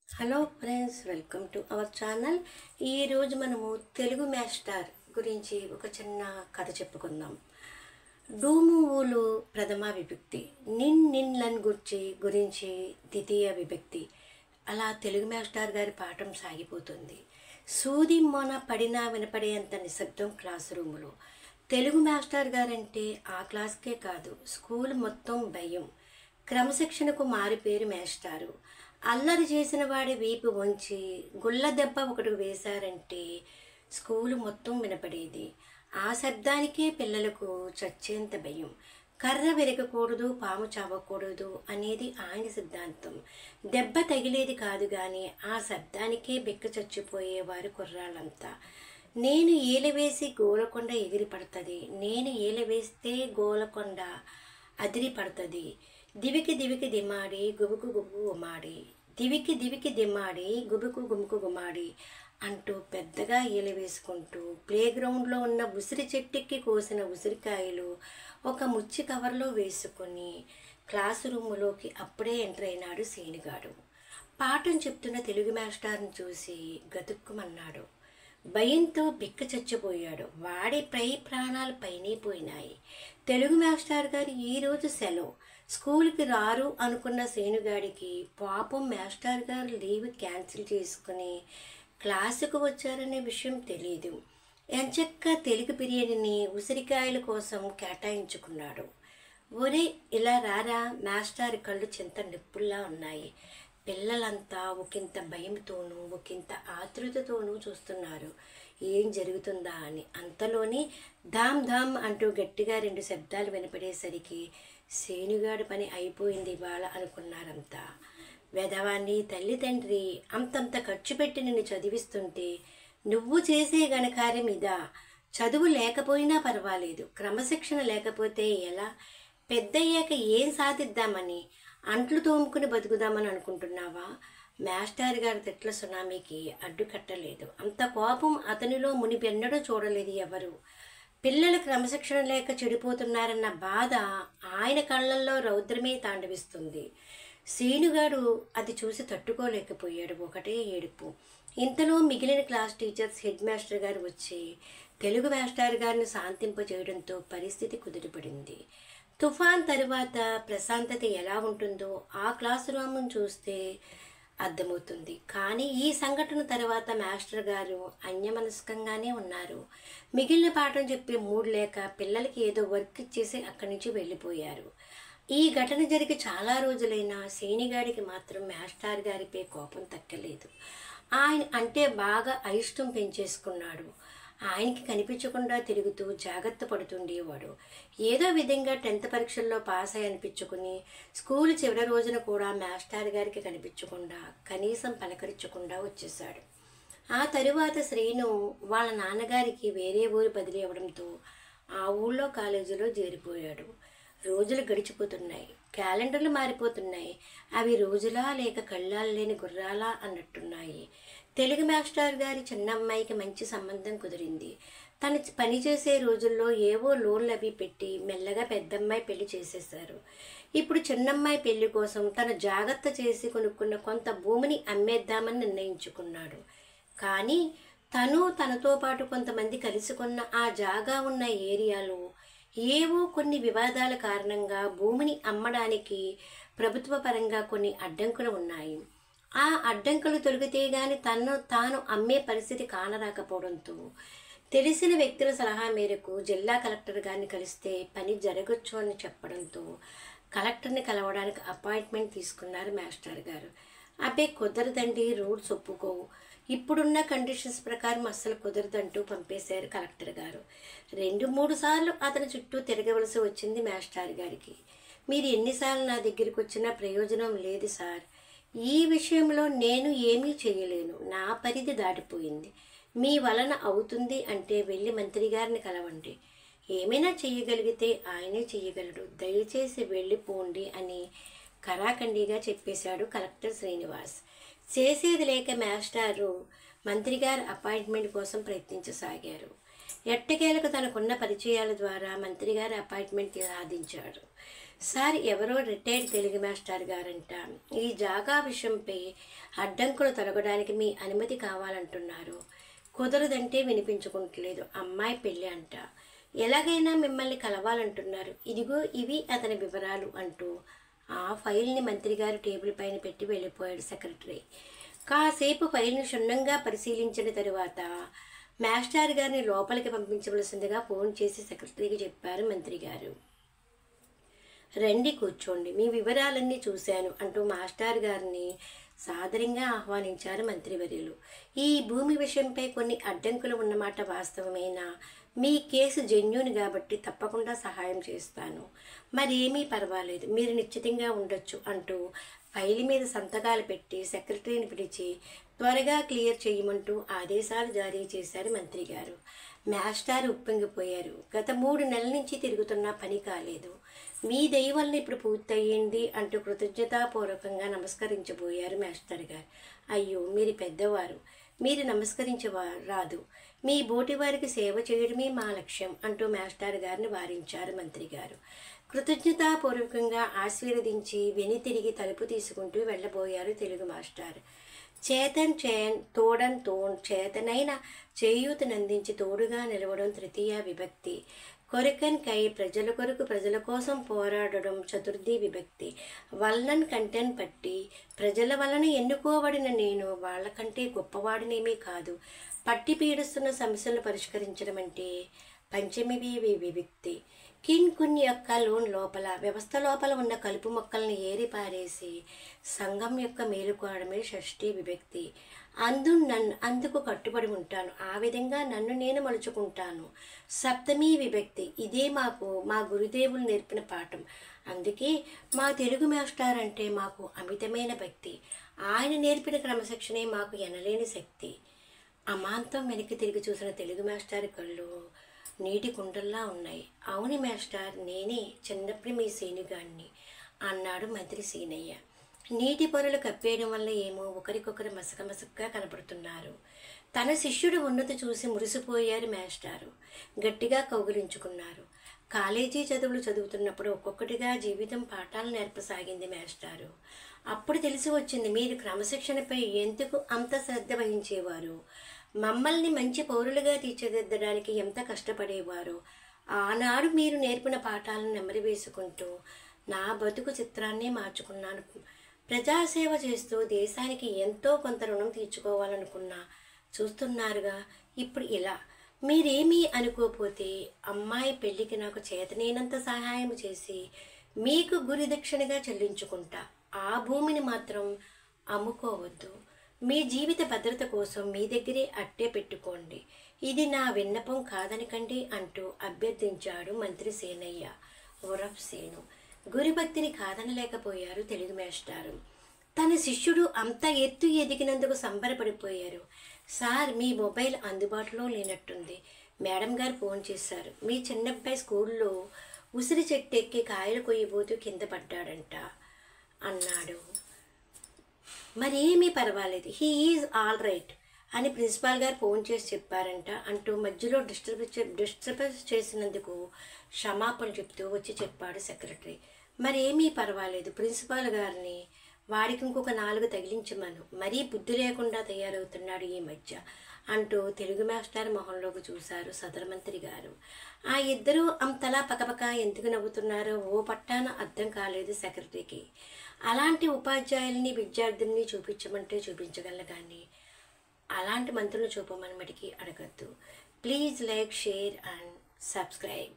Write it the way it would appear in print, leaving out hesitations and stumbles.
Hello friends, welcome to our channel. ఈరోజు మనము Telugu master గురించి ఒక చిన్న కథ చెప్పుకుందాం. డూమువులు ప్రథమ విభక్తి, నిన్లన్ గురించి ద్వితీయ విభక్తి. అలా తెలుగు మాస్టర్ గారి పాఠం సాగిపోతుంది. సూది మొన పడినా వినపడేంత నిశ్శబ్దం క్లాస్ రూములో. తెలుగు మాస్టర్ గారంటే ఆ క్లాస్కే కాదు, స్కూల్ మొత్తం భయం. క్రమశిక్షణకు మారిపేరు మాస్టారు. అల్లరి చేసిన వాడి వీపు వంచి గుళ్ళ దెబ్బ ఒకటి వేశారంటే స్కూలు మొత్తం వినపడేది. ఆ శబ్దానికే పిల్లలకు చచ్చేంత భయం. కర్ర విరగకూడదు, పాము చావకూడదు అనేది ఆయన సిద్ధాంతం. దెబ్బ తగిలేది కాదు కానీ ఆ శబ్దానికే బెక్క చచ్చిపోయేవారు కుర్రాళ్ళంతా. నేను ఏలవేసి గోలకొండ ఎగిరి పడుతుంది, నేను ఏలవేస్తే గోలకొండ అదిరి పడుతుంది. దివికి దివికి దిమాడి గుబుకు గుబుకు గుమాడి, దివికి దివికి దిమాడి గుబుకు గుముకు గుమాడి అంటూ పెద్దగా ఈల వేసుకుంటూ ప్లేగ్రౌండ్లో ఉన్న ఉసిరి చెట్టుకి కోసిన ఉసిరికాయలు ఒక ముచ్చి కవర్లో వేసుకొని క్లాసు రూములోకి అప్పుడే ఎంటర్ అయినాడు సీనుగాడు. పాఠం చెప్తున్న తెలుగు మాస్టర్ని చూసి గతుక్కుమన్నాడు. భయంతో బిక్క చచ్చిపోయాడు. వాడి ప్రాణాలు పైనే పోయినాయి. తెలుగు మాస్టర్ గారు ఈరోజు సెలవు, స్కూల్కి రారు అనుకున్న సేనుగాడికి పాపం మాస్టర్ గారు లీవ్ క్యాన్సిల్ చేసుకుని క్లాసుకు వచ్చారనే విషయం తెలియదు. ఎంచక్క తెలుగు పీరియడ్ని ఉసిరికాయల కోసం కేటాయించుకున్నాడు. ఒరే ఇలా రారా, మాస్టర్ కళ్ళు చింత నిప్పుల్లా ఉన్నాయి. పిల్లలంతా ఒకంత భయంతోనూ ఒకంత ఆతృతతోనూ చూస్తున్నారు ఏం జరుగుతుందా అని. అంతలోనే ధామ్ ధామ్ అంటూ గట్టిగా 2 శబ్దాలు వినపడేసరికి సేనుగాడి పని అయిపోయింది ఇవాళ అనుకున్నారంతా. వెధవాన్ని తల్లి తండ్రి అంతంత ఖర్చు పెట్టి నిన్ను చదివిస్తుంటే నువ్వు చేసే ఘనకార్యం ఇదా? చదువు లేకపోయినా పర్వాలేదు, క్రమశిక్షణ లేకపోతే ఎలా? పెద్దయ్యాక ఏం సాధిద్దామని, అంట్లు తోముకుని బతుకుదామని అనుకుంటున్నావా? మాస్టర్ గారి తిట్ల సునామీకి అడ్డుకట్టలేదు. అంత కోపం అతనిలో మునిపెన్నడూ చూడలేదు ఎవరు. పిల్లలు క్రమశిక్షణ లేక చెడిపోతున్నారన్న బాధ ఆయన కళ్ళల్లో రౌద్రమే తాండవిస్తుంది. సీనుగాడు అది చూసి తట్టుకోలేకపోయాడు. ఒకటే ఏడుపు. ఇంతలో మిగిలిన క్లాస్ టీచర్స్, హెడ్ మాస్టర్ గారు వచ్చి తెలుగు మాస్టర్ గారిని శాంతింపజేయడంతో పరిస్థితి కుదిరిపడింది. తుఫాన్ తరువాత ప్రశాంతత ఎలా ఉంటుందో ఆ క్లాసు రూమ్ను చూస్తే అర్థమవుతుంది. కానీ ఈ సంఘటన తర్వాత మాస్టర్ గారు అన్యమనస్కంగానే ఉన్నారు. మిగిలిన పాఠం చెప్పే మూడ్ లేక పిల్లలకి ఏదో వర్క్ ఇచ్చేసి అక్కడి నుంచి వెళ్ళిపోయారు. ఈ ఘటన జరిగి చాలా రోజులైనా సేనిగాడికి మాత్రం మాస్టర్ గారిపై కోపం తగ్గలేదు. ఆయన అంటే బాగా అయిష్టం పెంచేసుకున్నాడు. ఆయనకి కనిపించకుండా తిరుగుతూ జాగ్రత్త పడుతుండేవాడు. ఏదో విధంగా 10th పరీక్షల్లో పాస్ అయి అనిపించుకుని స్కూల్ చివరి రోజున కూడా మాస్టర్ గారికి కనిపించకుండా, కనీసం పలకరించకుండా వచ్చేశాడు. ఆ తరువాత శ్రీను వాళ్ళ నాన్నగారికి వేరే ఊరు బదిలీ అవ్వడంతో ఆ ఊళ్ళో కాలేజీలో చేరిపోయాడు. రోజులు గడిచిపోతున్నాయి, క్యాలెండర్లు మారిపోతున్నాయి. అవి రోజులా లేక కళ్ళాలు లేని గుర్రాలా అన్నట్టున్నాయి. తెలుగు మాస్టర్ గారి చిన్నమ్మాయికి మంచి సంబంధం కుదిరింది. తను పనిచేసే రోజుల్లో ఏవో లోన్లు అవి పెట్టి మెల్లగా పెద్దమ్మాయి పెళ్లి చేసేశారు. ఇప్పుడు చిన్నమ్మాయి పెళ్లి కోసం తను జాగ్రత్త చేసి కొనుక్కున్న కొంత భూమిని అమ్మేద్దామని నిర్ణయించుకున్నాడు. కానీ తనతో పాటు కొంతమంది కలిసి కొన్న ఆ జాగా ఉన్న ఏరియాలో ఏవో కొన్ని వివాదాల కారణంగా భూమిని అమ్మడానికి ప్రభుత్వ పరంగా కొన్ని అడ్డంకులు ఉన్నాయి. ఆ అడ్డంకులు తొలగితే గాని తాను అమ్మే పరిస్థితి కానరాకపోవడంతో తెలిసిన వ్యక్తుల సలహా మేరకు జిల్లా కలెక్టర్ గారిని కలిస్తే పని జరగచ్చు అని చెప్పడంతో కలెక్టర్ని కలవడానికి అపాయింట్మెంట్ తీసుకున్నారు మాస్టర్ గారు. అబ్బే కుదరదండి, రూల్స్ ఒప్పుకోవు, ఇప్పుడున్న కండిషన్స్ ప్రకారం అస్సలు కుదరదంటూ పంపేశారు కలెక్టర్ గారు. 2-3 సార్లు అతని చుట్టూ తిరగవలసి వచ్చింది మాస్టర్ గారికి. మీరు ఎన్నిసార్లు నా దగ్గరికి వచ్చినా ప్రయోజనం లేదు సార్, ఈ విషయంలో నేను ఏమీ చేయలేను, నా పరిధి దాటిపోయింది, మీ వలన అవుతుంది అంటే వెళ్ళి మంత్రి గారిని కలవండి, ఏమైనా చెయ్యగలిగితే ఆయనే చెయ్యగలడు, దయచేసి వెళ్ళిపోండి అని కరాఖండిగా చెప్పేశాడు కలెక్టర్ శ్రీనివాస్. చేసేది లేక మాస్టారు మంత్రి గారి అపాయింట్మెంట్ కోసం ప్రయత్నించసాగారు. ఎట్టకేలకు తనకున్న పరిచయాల ద్వారా మంత్రి గారి అపాయింట్మెంట్ సాధించాడు. సార్ ఎవరో రిటైర్డ్ తెలుగు మాస్టర్ గారంట ఈ జాగా విషయంపై అడ్డంకులు తొలగడానికి మీ అనుమతి కావాలంటున్నారు. కుదరదంటే వినిపించుకుంటలేదు. అమ్మాయి పెళ్ళి అంట. ఎలాగైనా మిమ్మల్ని కలవాలంటున్నారు. ఇదిగో ఇవి అతని వివరాలు అంటూ ఆ ఫైల్ని మంత్రి గారు టేబుల్ పైన పెట్టి వెళ్ళిపోయాడు సెక్రటరీ. కాసేపు ఫైల్ను క్షుణ్ణంగా పరిశీలించిన తరువాత మాస్టర్ గారిని లోపలికి పంపించవలసిందిగా ఫోన్ చేసి సెక్రటరీకి చెప్పారు మంత్రి గారు. రండి కూర్చోండి, మీ వివరాలన్నీ చూశాను అంటూ మాస్టర్ గారిని సాదరంగా ఆహ్వానించారు మంత్రివర్యులు. ఈ భూమి విషయంపై కొన్ని అడ్డంకులు ఉన్నమాట వాస్తవమేనా? మీ కేసు జెన్యూన్ కాబట్టి తప్పకుండా సహాయం చేస్తాను. మరేమీ పర్వాలేదు, మీరు నిశ్చితంగా ఉండొచ్చు అంటూ ఫైల్ మీద సంతకాలు పెట్టి సెక్రటరీని పిలిచి త్వరగా క్లియర్ చేయమంటూ ఆదేశాలు జారీ చేశారు మంత్రి గారు. మాస్టర్ ఉప్పొంగిపోయారు. గత 3 నెలల నుంచి తిరుగుతున్నా పని కాలేదు. మీ దయ వల్ల ఇప్పుడు పూర్తయింది అంటూ కృతజ్ఞతాపూర్వకంగా నమస్కరించబోయారు మాస్టర్ గారు. అయ్యో, మీరు పెద్దవారు, మీరు రాదు. మీ బోటి వారికి సేవ చేయడమే మా లక్ష్యం అంటూ మాస్టర్ గారిని వారించారు మంత్రి గారు. కృతజ్ఞతాపూర్వకంగా ఆశీర్వదించి వెనుతిరిగి తలుపు తీసుకుంటూ వెళ్ళబోయారు తెలుగు మాస్టర్. చేతన్ తోడన్ తోన్ చేతనైన చేయూతనందించి తోడుగా నిలవడం తృతీయ విభక్తి. కొరకన్ కై ప్రజల కొరకు ప్రజల కోసం పోరాడడం చతుర్థి విభక్తి. వలనన్ కంటెన్ పట్టి ప్రజల వలన ఎన్నుకోబడిన నేను వాళ్ళకంటే గొప్పవాడినేమీ కాదు. పట్టి పీడిస్తున్న సమస్యలను పరిష్కరించడం అంటే పంచమి విభక్తి. కిన్ కున్ యొక్క లోన్ లోపల వ్యవస్థ లోపల ఉన్న కలుపు మొక్కల్ని ఏరి పారేసి సంఘం యొక్క మేలుకోవడమే షష్ఠీ విభక్తి. అందుకు కట్టుబడి ఉంటాను, ఆ విధంగా నన్ను నేను మలుచుకుంటాను సప్తమీ విభక్తి. ఇదే మా గురుదేవులు నేర్పిన పాఠం. అందుకే మా తెలుగు మాస్టర్ అంటే మాకు అమితమైన భక్తి. ఆయన నేర్పిన క్రమశిక్షణే మాకు ఎనలేని శక్తి. అమాంతం వెనక్కి తిరిగి చూసిన తెలుగు మాస్టర్ కళ్ళు నీటి కుండల్లా ఉన్నాయి. అవును మాస్టర్, నేనే చిన్నప్పుడు మీ సీనుగాడిని అన్నాడు మంత్రి సీనయ్య. నీటి పొరలు కప్పేయడం వల్ల ఏమో ఒకరికొకరు మసకమసకగా కనపడుతున్నారు. తన శిష్యుడు ఉన్నతి చూసి మురిసిపోయారు మాస్టారు. గట్టిగా కౌగిలించుకున్నారు. కాలేజీ చదువులు చదువుతున్నప్పుడు ఒక్కొక్కటిగా జీవితం పాఠాలు నేర్పసాగింది మాస్టారు. అప్పుడు తెలిసి వచ్చింది మీరు క్రమశిక్షణపై ఎందుకు అంత శ్రద్ధ వహించేవారు, మమ్మల్ని మంచి పౌరులుగా తీర్చిదిద్దడానికి ఎంత కష్టపడేవారో. ఆనాడు మీరు నేర్పిన పాఠాలను నెమరు వేసుకుంటూ నా బతుకు చిత్రాన్నే మార్చుకున్నాను. ప్రజాసేవ చేస్తూ దేశానికి ఎంతో కొంత రుణం తీర్చుకోవాలనుకున్నా. చూస్తున్నారుగా ఇప్పుడు ఇలా. మీరేమీ అనుకోపోతే అమ్మాయి పెళ్ళికి నాకు చేతనైనంత సహాయం చేసి మీకు గురిదక్షిణగా చెల్లించుకుంటా. ఆ భూమిని మాత్రం అమ్ముకోవద్దు. మీ జీవిత భద్రత కోసం మీ దగ్గరే అట్టే పెట్టుకోండి. ఇది నా విన్నపం కాదనకండి అంటూ అభ్యర్థించాడు మంత్రి సేనయ్య ఉరఫ్ సేను. గురుభక్తిని కాదనలేకపోయారు తెలుగు మాస్టారు. తన శిష్యుడు అంత ఎత్తు ఎదిగినందుకు సంబరపడిపోయారు. సార్, మీ మొబైల్ అందుబాటులో లేనట్టుంది. మేడం గారు ఫోన్ చేశారు. మీ చిన్నబ్బాయి స్కూల్లో ఉసిరి చెట్టు ఎక్కి కాయలు కొయ్యబోతూ కింద పడ్డాడంట అన్నాడు. మరేమీ పర్వాలేదు, హీ ఈజ్ ఆల్ రైట్ అని ప్రిన్సిపాల్ గారు ఫోన్ చేసి చెప్పారంట అంటూ మధ్యలో డిస్టర్బెన్స్ చేసినందుకు క్షమాపణ చెప్తూ వచ్చి చెప్పాడు సెక్రటరీ. మరేమీ పర్వాలేదు, ప్రిన్సిపాల్ గారిని వాడికి ఇంకొక 4 తగిలించమను, మరీ బుద్ధి లేకుండా తయారవుతున్నాడు ఈ మధ్య అంటూ తెలుగు మాస్టర్ మొహంలోకి చూశారు సదరు మంత్రి గారు. ఆ ఇద్దరూ అంతలా పకపక ఎందుకు నవ్వుతున్నారో ఓ పట్టాన అర్థం కాలేదు సెక్రటరీకి. అలాంటి ఉపాధ్యాయుల్ని విద్యార్థుల్ని చూపించమంటే చూపించగలను, కానీ అలాంటి మంత్రులు చూపమని మటుకి అడగద్దు. Please like, share and subscribe.